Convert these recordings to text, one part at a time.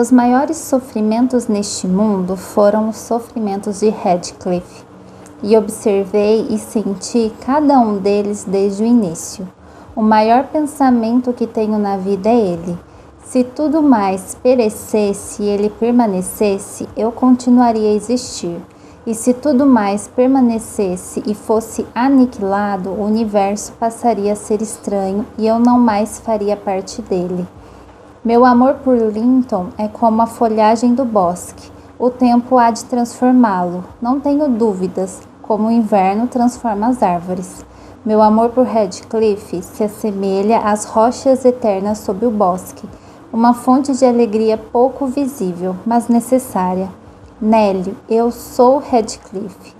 Os maiores sofrimentos neste mundo foram os sofrimentos de Radcliffe, e observei e senti cada um deles desde o início. O maior pensamento que tenho na vida é ele. Se tudo mais perecesse e ele permanecesse, eu continuaria a existir. E se tudo mais permanecesse e fosse aniquilado, o universo passaria a ser estranho e eu não mais faria parte dele. Meu amor por Linton é como a folhagem do bosque. O tempo há de transformá-lo, não tenho dúvidas, como o inverno transforma as árvores. Meu amor por Radcliffe se assemelha às rochas eternas sob o bosque, uma fonte de alegria pouco visível, mas necessária. Nélio, eu sou Radcliffe.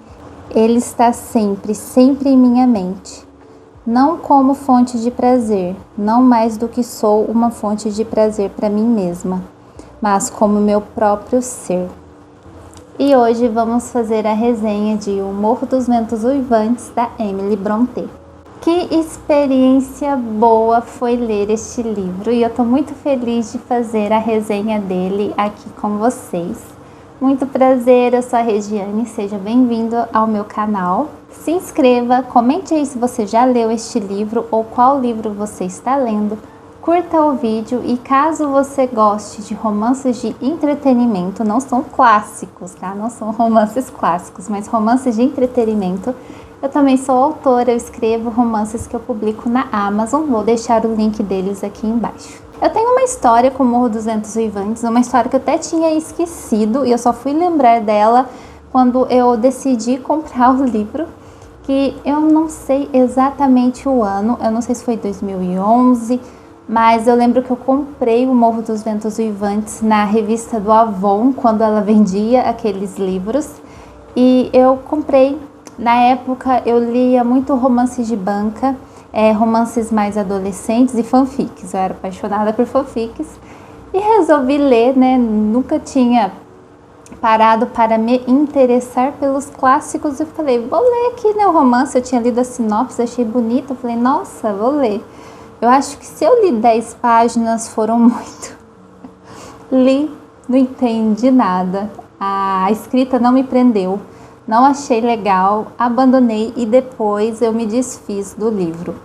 Ele está sempre, sempre em minha mente. Não como fonte de prazer, não mais do que sou uma fonte de prazer para mim mesma, mas como meu próprio ser. E hoje vamos fazer a resenha de O Morro dos Ventos Uivantes, da Emily Brontë. Que experiência boa foi ler este livro e eu estou muito feliz de fazer a resenha dele aqui com vocês. Muito prazer, eu sou a Regiane, seja bem-vindo ao meu canal. Se inscreva, comente aí se você já leu este livro ou qual livro você está lendo. Curta o vídeo e caso você goste de romances de entretenimento, não são clássicos, tá? Não são romances clássicos, mas romances de entretenimento. Eu também sou autora, eu escrevo romances que eu publico na Amazon, vou deixar o link deles aqui embaixo. Eu tenho uma história com o Morro dos Ventos Uivantes, uma história que eu até tinha esquecido e eu só fui lembrar dela quando eu decidi comprar o livro, que eu não sei exatamente o ano, eu não sei se foi 2011, mas eu lembro que eu comprei o Morro dos Ventos Uivantes na revista do Avon, quando ela vendia aqueles livros, e eu comprei. Na época eu lia muito romances de banca, romances mais adolescentes e fanfics. Eu era apaixonada por fanfics e resolvi ler, né? Nunca tinha parado para me interessar pelos clássicos e falei, vou ler aqui, né, o romance. Eu tinha lido a sinopse, achei bonito, falei, nossa, vou ler. Eu acho que se eu li 10 páginas foram muito. Li, não entendi nada, a escrita não me prendeu. Não achei legal, abandonei e depois eu me desfiz do livro.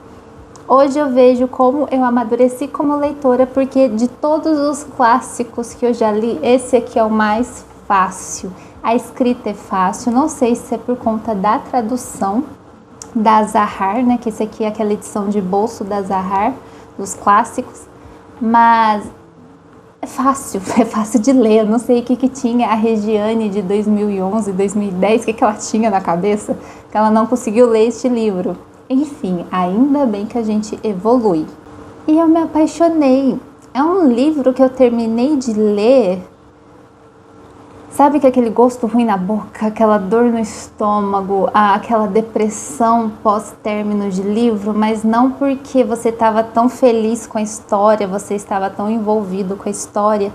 Hoje eu vejo como eu amadureci como leitora, porque de todos os clássicos que eu já li, esse aqui é o mais fácil. A escrita é fácil, não sei se é por conta da tradução da Zahar, né? Que esse aqui é aquela edição de bolso da Zahar, dos clássicos, mas é fácil de ler. Eu não sei o que tinha a Regiane de 2011, 2010, o que ela tinha na cabeça, que ela não conseguiu ler este livro. Enfim, ainda bem que a gente evolui. E eu me apaixonei. É um livro que eu terminei de ler. Sabe que aquele gosto ruim na boca, aquela dor no estômago, aquela depressão pós-término de livro, mas não porque você estava tão feliz com a história, você estava tão envolvido com a história,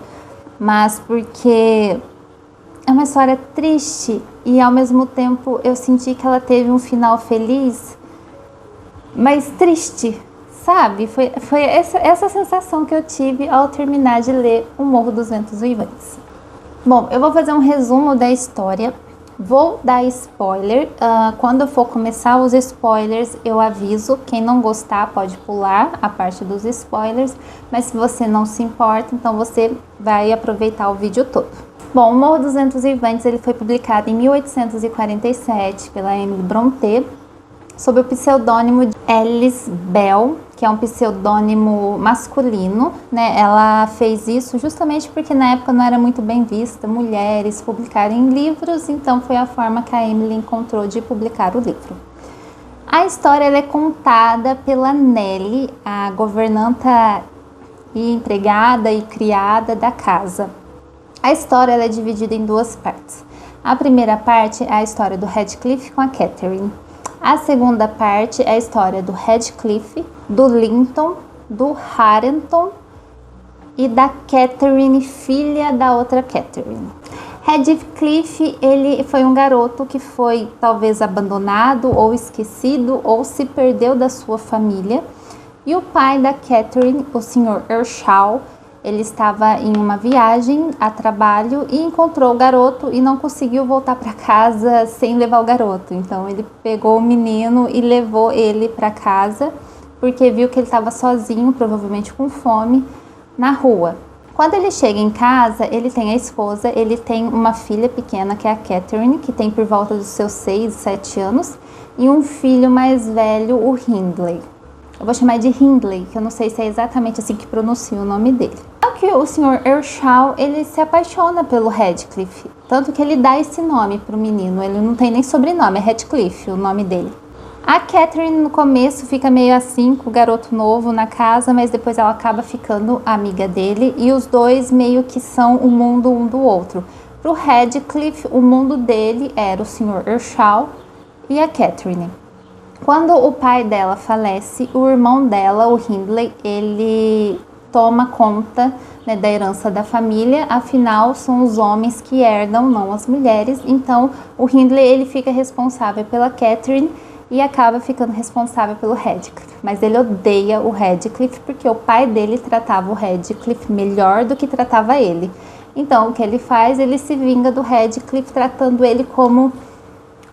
mas porque é uma história triste e ao mesmo tempo eu senti que ela teve um final feliz, mas triste, sabe? Foi essa sensação que eu tive ao terminar de ler O Morro dos Ventos Uivantes. Bom, eu vou fazer um resumo da história, vou dar spoiler, quando eu for começar os spoilers eu aviso, quem não gostar pode pular a parte dos spoilers, mas se você não se importa, então você vai aproveitar o vídeo todo. Bom, O Morro dos Ventos Uivantes ele foi publicado em 1847 pela Emily Brontë, sob o pseudônimo de Alice Bell, que é um pseudônimo masculino, né? Ela fez isso justamente porque na época não era muito bem vista mulheres publicarem livros, então foi a forma que a Emily encontrou de publicar o livro. A história ela é contada pela Nellie, a governanta e empregada e criada da casa. A história ela é dividida em duas partes. A primeira parte é a história do Radcliffe com a Catherine. A segunda parte é a história do Radcliffe, do Linton, do Harrington e da Catherine, filha da outra Catherine. Radcliffe, ele foi um garoto que foi talvez abandonado ou esquecido ou se perdeu da sua família. E o pai da Catherine, o Sr. Earnshaw, Ele estava em uma viagem a trabalho e encontrou o garoto e não conseguiu voltar para casa sem levar o garoto. Então ele pegou o menino e levou ele para casa porque viu que ele estava sozinho, provavelmente com fome, na rua. Quando ele chega em casa, ele tem a esposa, ele tem uma filha pequena que é a Catherine, que tem por volta dos seus 6, 7 anos, e um filho mais velho, o Hindley. Eu vou chamar de Hindley, que eu não sei se é exatamente assim que pronuncia o nome dele. Só que o Sr. Earnshaw, ele se apaixona pelo Radcliffe, tanto que ele dá esse nome para o menino. Ele não tem nem sobrenome, é Radcliffe o nome dele. A Catherine no começo fica meio assim com o garoto novo na casa, mas depois ela acaba ficando amiga dele e os dois meio que são o mundo um do outro. Para o Radcliffe, o mundo dele era o Sr. Earnshaw e a Catherine. Quando o pai dela falece, o irmão dela, o Hindley, ele toma conta, né, da herança da família, afinal são os homens que herdam, não as mulheres. Então o Hindley ele fica responsável pela Catherine e acaba ficando responsável pelo Radcliffe. Mas ele odeia o Radcliffe porque o pai dele tratava o Radcliffe melhor do que tratava ele. Então o que ele faz? Ele se vinga do Radcliffe tratando ele como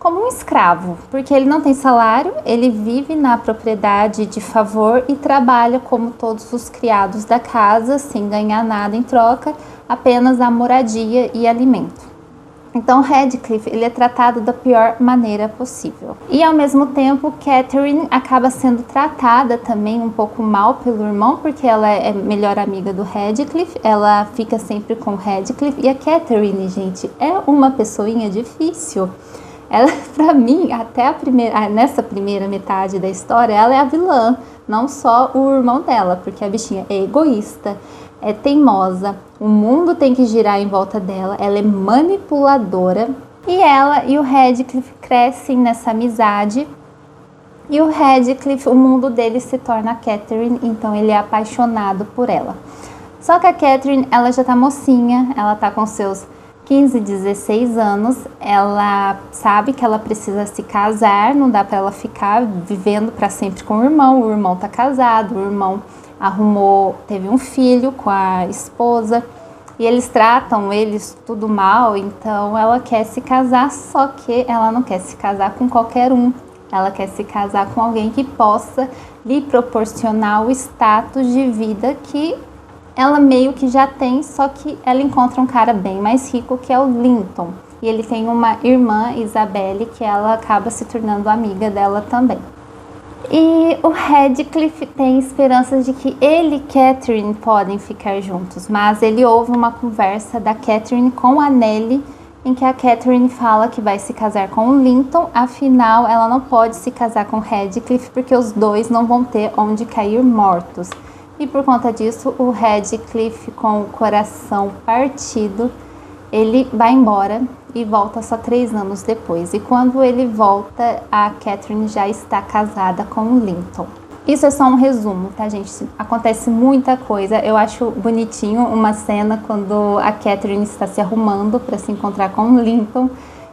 um escravo, porque ele não tem salário, ele vive na propriedade de favor e trabalha como todos os criados da casa, sem ganhar nada em troca, apenas a moradia e alimento. Então Radcliffe ele é tratado da pior maneira possível. E ao mesmo tempo, Catherine acaba sendo tratada também um pouco mal pelo irmão, porque ela é melhor amiga do Radcliffe, ela fica sempre com o Radcliffe, e a Catherine, gente, é uma pessoinha difícil. Ela, pra mim, até nessa primeira metade da história, ela é a vilã, não só o irmão dela, porque a bichinha é egoísta, é teimosa, o mundo tem que girar em volta dela, ela é manipuladora, e ela e o Radcliffe crescem nessa amizade, e o Radcliffe, o mundo dele se torna a Catherine, então ele é apaixonado por ela. Só que a Catherine, ela já tá mocinha, ela tá com seus 15, 16 anos, ela sabe que ela precisa se casar, não dá para ela ficar vivendo para sempre com o irmão tá casado, o irmão teve um filho com a esposa e eles tratam eles tudo mal, então ela quer se casar, só que ela não quer se casar com qualquer um, ela quer se casar com alguém que possa lhe proporcionar o status de vida que ela meio que já tem, só que ela encontra um cara bem mais rico que é o Linton. E ele tem uma irmã, Isabelle, que ela acaba se tornando amiga dela também. E o Radcliffe tem esperanças de que ele e Catherine podem ficar juntos, mas ele ouve uma conversa da Catherine com a Nellie, em que a Catherine fala que vai se casar com o Linton, afinal ela não pode se casar com o Radcliffe porque os dois não vão ter onde cair mortos. E por conta disso, o Radcliffe, com o coração partido, ele vai embora e volta só 3 anos depois. E quando ele volta, a Catherine já está casada com o Linton. Isso é só um resumo, tá, gente? Acontece muita coisa. Eu acho bonitinho uma cena quando a Catherine está se arrumando para se encontrar com o Linton.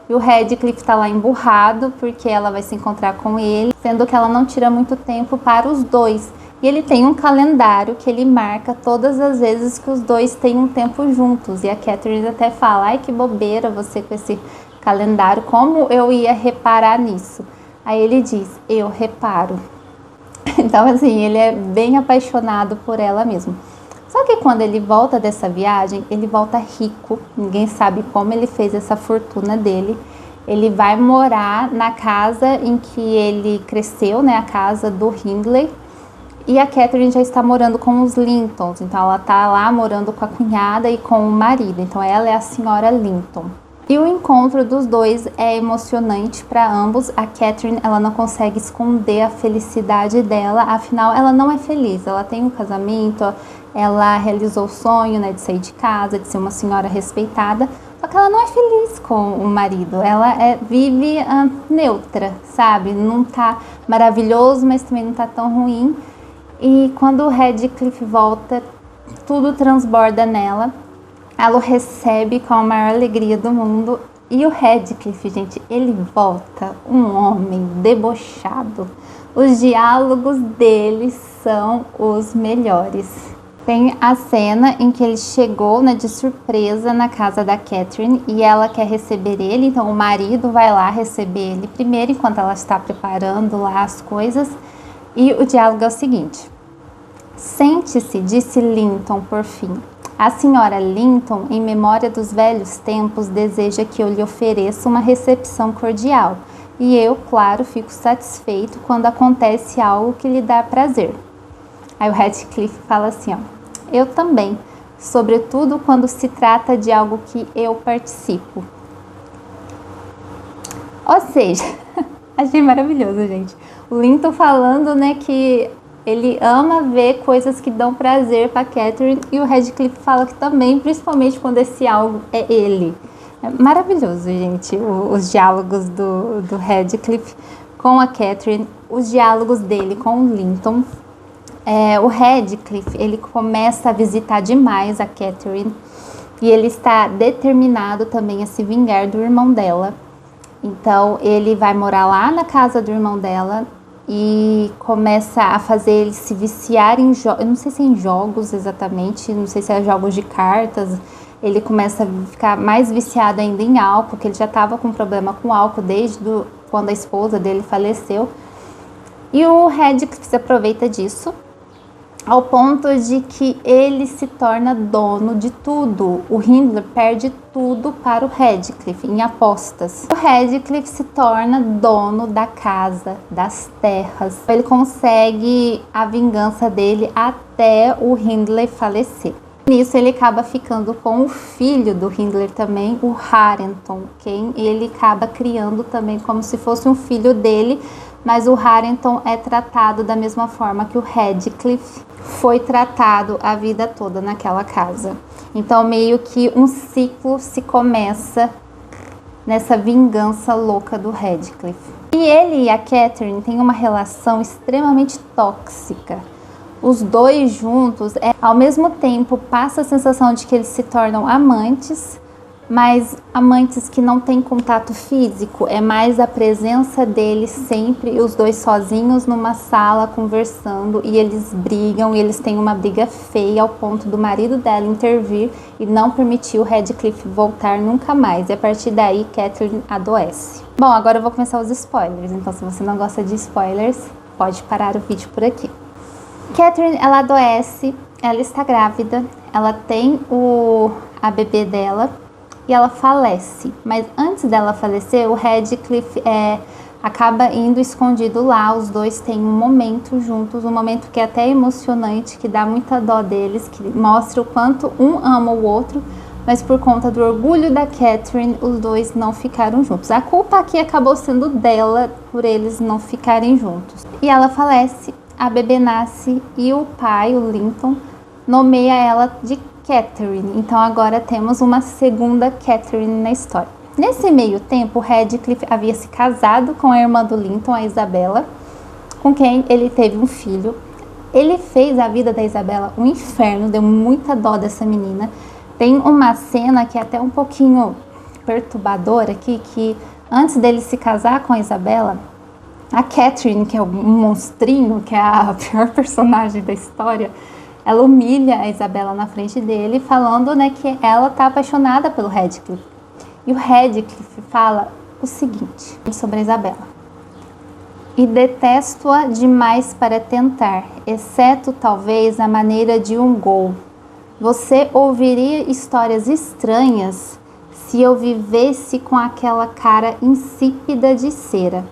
E o Radcliffe está lá emburrado porque ela vai se encontrar com ele, sendo que ela não tira muito tempo para os dois. E ele tem um calendário que ele marca todas as vezes que os dois têm um tempo juntos. E a Catherine até fala, ai que bobeira você com esse calendário, como eu ia reparar nisso? Aí ele diz, eu reparo. Então assim, ele é bem apaixonado por ela mesmo. Só que quando ele volta dessa viagem, ele volta rico. Ninguém sabe como ele fez essa fortuna dele. Ele vai morar na casa em que ele cresceu, né, a casa do Hindley. E a Catherine já está morando com os Lintons, então ela está lá morando com a cunhada e com o marido, então ela é a senhora Linton. E o encontro dos dois é emocionante para ambos. A Catherine, ela não consegue esconder a felicidade dela, afinal ela não é feliz, ela tem um casamento, ela realizou o sonho, né, de sair de casa, de ser uma senhora respeitada, só que ela não é feliz com o marido, ela vive neutra, sabe? Não tá maravilhoso, mas também não tá tão ruim. E quando o Radcliffe volta, tudo transborda nela. Ela o recebe com a maior alegria do mundo. E o Radcliffe, gente, ele volta um homem debochado. Os diálogos dele são os melhores. Tem a cena em que ele chegou, né, de surpresa na casa da Catherine e ela quer receber ele, então o marido vai lá receber ele primeiro, enquanto ela está preparando lá as coisas. E o diálogo é o seguinte: "Sente-se", disse Linton por fim. "A senhora Linton, em memória dos velhos tempos, deseja que eu lhe ofereça uma recepção cordial. E eu, claro, fico satisfeito quando acontece algo que lhe dá prazer." Aí o Radcliffe fala assim, ó: "Eu também, sobretudo quando se trata de algo que eu participo." Ou seja, achei maravilhoso, gente. O Linton falando, né, que ele ama ver coisas que dão prazer para Catherine, e o Radcliffe fala que também, principalmente quando esse algo é ele. É maravilhoso, gente, os diálogos do Radcliffe com a Catherine, os diálogos dele com o Linton. O Radcliffe, ele começa a visitar demais a Catherine e ele está determinado também a se vingar do irmão dela. Então ele vai morar lá na casa do irmão dela e começa a fazer ele se viciar em jogos, eu não sei se é em jogos exatamente, não sei se é jogos de cartas. Ele começa a ficar mais viciado ainda em álcool, porque ele já estava com problema com álcool desde quando a esposa dele faleceu. E o Radcliffe se aproveita disso ao ponto de que ele se torna dono de tudo. O Hindley perde tudo para o Radcliffe em apostas. O Radcliffe se torna dono da casa, das terras. Ele consegue a vingança dele até o Hindley falecer. Nisso ele acaba ficando com o filho do Hindley também, o Harrington, quem ele acaba criando também como se fosse um filho dele, mas o Harrington é tratado da mesma forma que o Radcliffe foi tratado a vida toda naquela casa. Então meio que um ciclo se começa nessa vingança louca do Radcliffe. E ele e a Catherine têm uma relação extremamente tóxica. Os dois juntos, ao mesmo tempo, passa a sensação de que eles se tornam amantes, mas amantes que não têm contato físico, é mais a presença deles sempre, os dois sozinhos numa sala conversando, e eles brigam, e eles têm uma briga feia ao ponto do marido dela intervir e não permitir o Radcliffe voltar nunca mais. E a partir daí, Catherine adoece. Bom, agora eu vou começar os spoilers, então se você não gosta de spoilers, pode parar o vídeo por aqui. Catherine, ela adoece, ela está grávida, ela tem a bebê dela, e ela falece. Mas antes dela falecer, o Radcliffe acaba indo escondido lá. Os dois têm um momento juntos, um momento que é até emocionante, que dá muita dó deles, que mostra o quanto um ama o outro, mas por conta do orgulho da Catherine, os dois não ficaram juntos. A culpa aqui acabou sendo dela por eles não ficarem juntos. E ela falece, a bebê nasce e o pai, o Linton, nomeia ela de Catherine. Então agora temos uma segunda Catherine na história. Nesse meio tempo, o Radcliffe havia se casado com a irmã do Linton, a Isabella, com quem ele teve um filho. Ele fez a vida da Isabella um inferno, deu muita dó dessa menina. Tem uma cena que é até um pouquinho perturbadora aqui, que antes dele se casar com a Isabella, a Catherine, que é um monstrinho, que é a pior personagem da história, ela humilha a Isabella na frente dele, falando, né, que ela tá apaixonada pelo Radcliffe. E o Radcliffe fala o seguinte sobre a Isabella: "E detesto-a demais para tentar, exceto talvez a maneira de um gol. Você ouviria histórias estranhas se eu vivesse com aquela cara insípida de cera.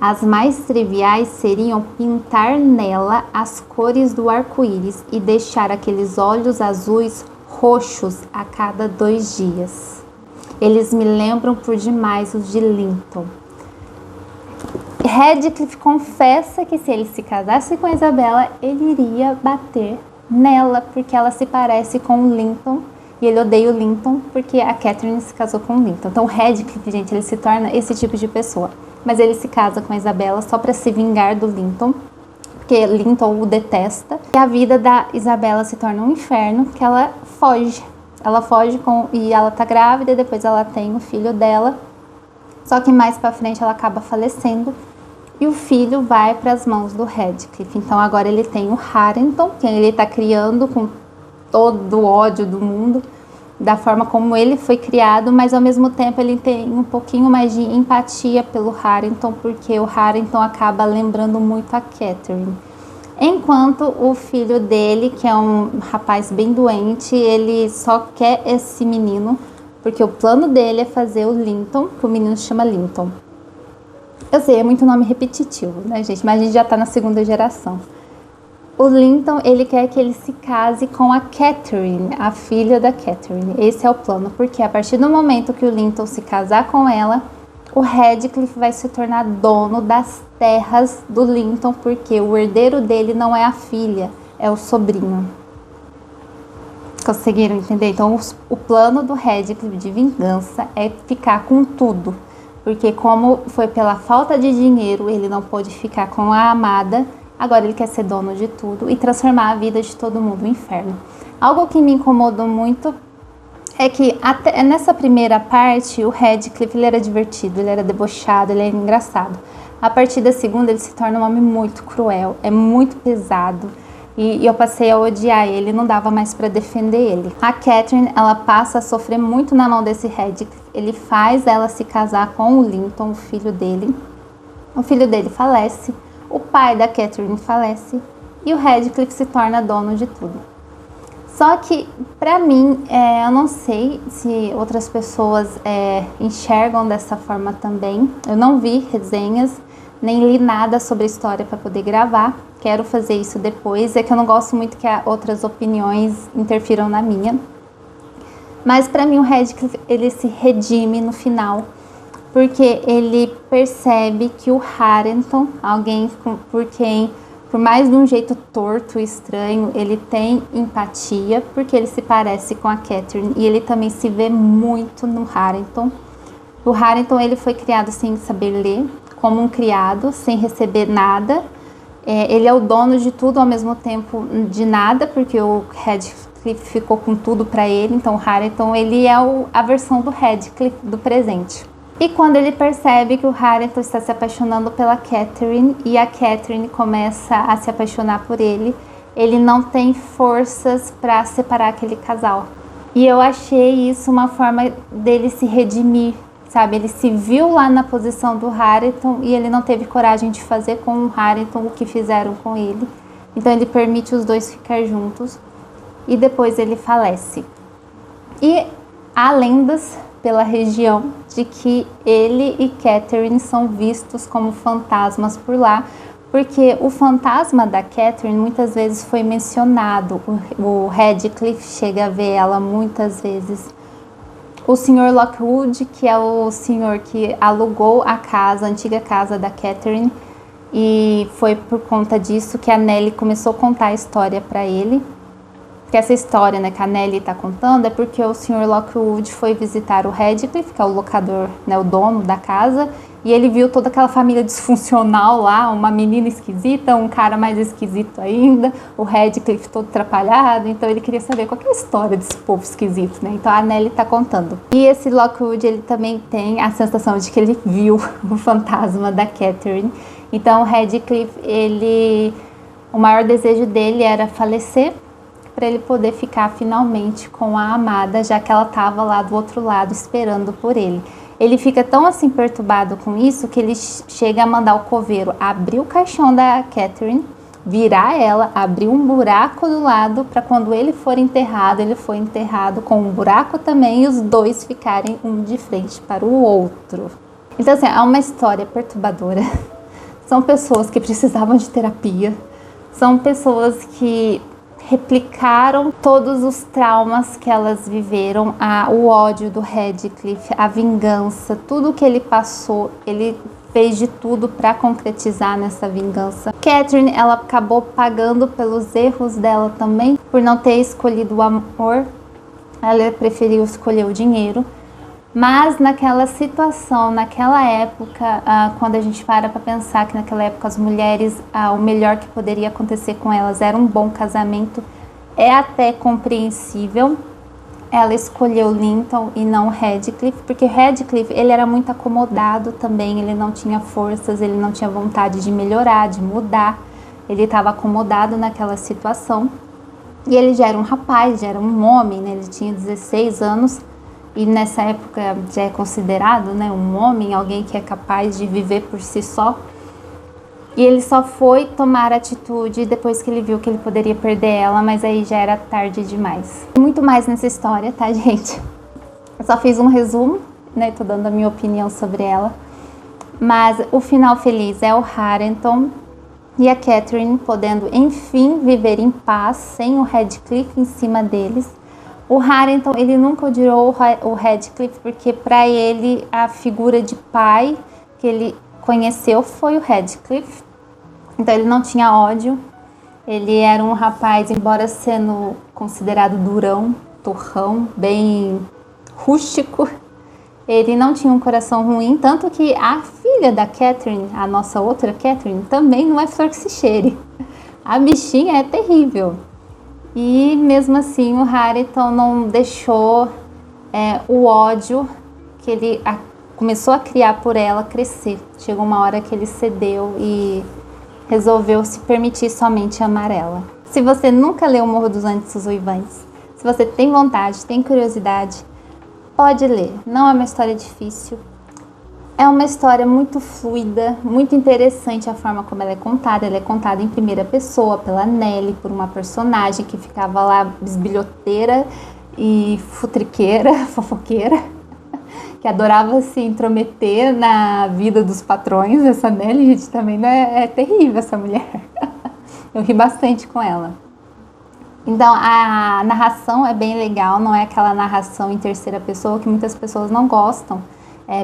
As mais triviais seriam pintar nela as cores do arco-íris e deixar aqueles olhos azuis roxos a cada 2 dias. Eles me lembram por demais os de Linton." Radcliffe confessa que se ele se casasse com a Isabella, ele iria bater nela, porque ela se parece com o Linton, e ele odeia o Linton porque a Catherine se casou com o Linton. Então o Radcliffe, gente, ele se torna esse tipo de pessoa. Mas ele se casa com a Isabella só para se vingar do Linton, porque Linton o detesta. E a vida da Isabella se torna um inferno, que ela foge. Ela foge e ela tá grávida, e depois ela tem o filho dela. Só que mais pra frente ela acaba falecendo e o filho vai para as mãos do Radcliffe. Então agora ele tem o Harrington, que ele tá criando com todo o ódio do mundo, da forma como ele foi criado, mas ao mesmo tempo ele tem um pouquinho mais de empatia pelo Harrington, porque o Harrington acaba lembrando muito a Catherine. Enquanto o filho dele, que é um rapaz bem doente, ele só quer esse menino, porque o plano dele é fazer o Linton, que o menino chama Linton. Eu sei, é muito nome repetitivo, né, gente? Mas a gente já tá na segunda geração. O Linton, ele quer que ele se case com a Catherine, a filha da Catherine. Esse é o plano, porque a partir do momento que o Linton se casar com ela, o Radcliffe vai se tornar dono das terras do Linton, porque o herdeiro dele não é a filha, é o sobrinho. Conseguiram entender? Então, o plano do Radcliffe de vingança é ficar com tudo. Porque como foi pela falta de dinheiro, ele não pôde ficar com a amada, agora ele quer ser dono de tudo e transformar a vida de todo mundo no inferno. Algo que me incomodou muito é que até nessa primeira parte, o Radcliffe ele era divertido, ele era debochado, ele era engraçado. A partir da segunda, ele se torna um homem muito cruel, é muito pesado. E eu passei a odiar ele, não dava mais para defender ele. A Catherine, ela passa a sofrer muito na mão desse Radcliffe. Ele faz ela se casar com o Linton, o filho dele. O filho dele falece, o pai da Catherine falece e o Radcliffe se torna dono de tudo. Só que, pra mim, eu não sei se outras pessoas enxergam dessa forma também. Eu não vi resenhas, nem li nada sobre a história para poder gravar. Quero fazer isso depois. É que eu não gosto muito que outras opiniões interfiram na minha. Mas pra mim o Radcliffe, ele se redime no final. Porque ele percebe que o Harrington, alguém por quem, por mais de um jeito torto e estranho, ele tem empatia, porque ele se parece com a Catherine e ele também se vê muito no Harrington. O Harrington, ele foi criado sem saber ler, como um criado, sem receber nada. Ele é o dono de tudo ao mesmo tempo de nada, porque o Radcliffe ficou com tudo para ele. Então o Harrington, ele é a versão do Radcliffe do presente. E quando ele percebe que o Harrington está se apaixonando pela Catherine e a Catherine começa a se apaixonar por ele, ele não tem forças para separar aquele casal. E eu achei isso uma forma dele se redimir, sabe? Ele se viu lá na posição do Harrington e ele não teve coragem de fazer com o Harrington o que fizeram com ele. Então ele permite os dois ficar juntos e depois ele falece. E há lendas pela região de que ele e Catherine são vistos como fantasmas por lá, porque o fantasma da Catherine muitas vezes foi mencionado. O Radcliffe chega a ver ela muitas vezes. O Sr. Lockwood, que é o senhor que alugou a casa, a antiga casa da Catherine, e foi por conta disso que a Nellie começou a contar a história para ele. Porque essa história, né, que a Nellie está contando é porque o Sr. Lockwood foi visitar o Radcliffe, que é o locador, né, o dono da casa, e ele viu toda aquela família disfuncional lá, uma menina esquisita, um cara mais esquisito ainda, o Radcliffe todo atrapalhado, então ele queria saber qual que é a história desse povo esquisito, né? Então a Nellie está contando. E esse Lockwood, ele também tem a sensação de que ele viu o fantasma da Catherine. Então o Radcliffe, o maior desejo dele era falecer, para ele poder ficar finalmente com a amada, já que ela estava lá do outro lado esperando por ele. Ele fica tão assim perturbado com isso que ele chega a mandar o coveiro abrir o caixão da Catherine, virar ela, abrir um buraco do lado para quando ele for enterrado, ele for enterrado com um buraco também e os dois ficarem um de frente para o outro. Então assim, é uma história perturbadora. São pessoas que precisavam de terapia, são pessoas que replicaram todos os traumas que elas viveram, o ódio do Radcliffe, a vingança, tudo que ele passou, ele fez de tudo para concretizar nessa vingança. Catherine, ela acabou pagando pelos erros dela também, por não ter escolhido o amor, ela preferiu escolher o dinheiro. Mas naquela situação, naquela época, quando a gente para pensar que naquela época as mulheres, o melhor que poderia acontecer com elas era um bom casamento, é até compreensível ela escolheu Linton e não Radcliffe, porque Radcliffe, ele era muito acomodado também, ele não tinha forças, ele não tinha vontade de melhorar, de mudar, ele estava acomodado naquela situação. E ele já era um rapaz, já era um homem, né? Ele tinha 16 anos e nessa época já é considerado, né, um homem, alguém que é capaz de viver por si só. E ele só foi tomar atitude depois que ele viu que ele poderia perder ela, mas aí já era tarde demais. Tem muito mais nessa história, tá, gente? Eu só fiz um resumo, né? Tô dando a minha opinião sobre ela. Mas o final feliz é o Harrington e a Catherine podendo, enfim, viver em paz sem o Radcliffe em cima deles. O Harrington, ele nunca odiou o Radcliffe porque para ele a figura de pai que ele conheceu foi o Radcliffe. Então ele não tinha ódio. Ele era um rapaz, embora sendo considerado durão, torrão, bem rústico, ele não tinha um coração ruim, tanto que a filha da Catherine, a nossa outra Catherine, também não é flor que se cheire. A bichinha é terrível. E mesmo assim o Harrington não deixou o ódio que ele começou a criar por ela crescer. Chegou uma hora que ele cedeu e resolveu se permitir somente amar ela. Se você nunca leu O Morro dos Anjos Uivantes, se você tem vontade, tem curiosidade, pode ler. Não é uma história difícil. É uma história muito fluida, muito interessante a forma como ela é contada. Ela é contada em primeira pessoa pela Nellie, por uma personagem que ficava lá bisbilhoteira e futriqueira, fofoqueira, que adorava se intrometer na vida dos patrões. Essa Nellie, gente, também é terrível essa mulher. Eu ri bastante com ela. Então a narração é bem legal, não é aquela narração em terceira pessoa que muitas pessoas não gostam.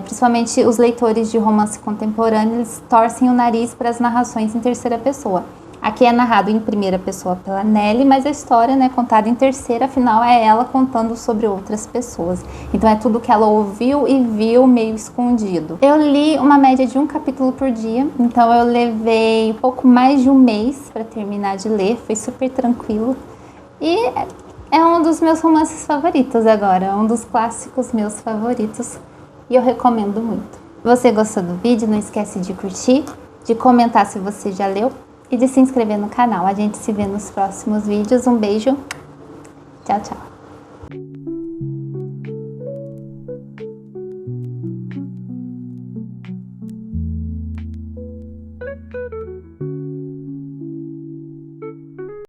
Principalmente os leitores de romance contemporâneo, eles torcem o nariz para as narrações em terceira pessoa. Aqui é narrado em primeira pessoa pela Nellie, mas a história, né, contada em terceira, afinal é ela contando sobre outras pessoas. Então é tudo que ela ouviu e viu meio escondido. Eu li uma média de um capítulo por dia, então eu levei pouco mais de um mês para terminar de ler, foi super tranquilo. E é um dos meus romances favoritos agora, um dos clássicos meus favoritos. E eu recomendo muito. Se você gostou do vídeo, não esquece de curtir, de comentar se você já leu e de se inscrever no canal. A gente se vê nos próximos vídeos. Um beijo. Tchau, tchau.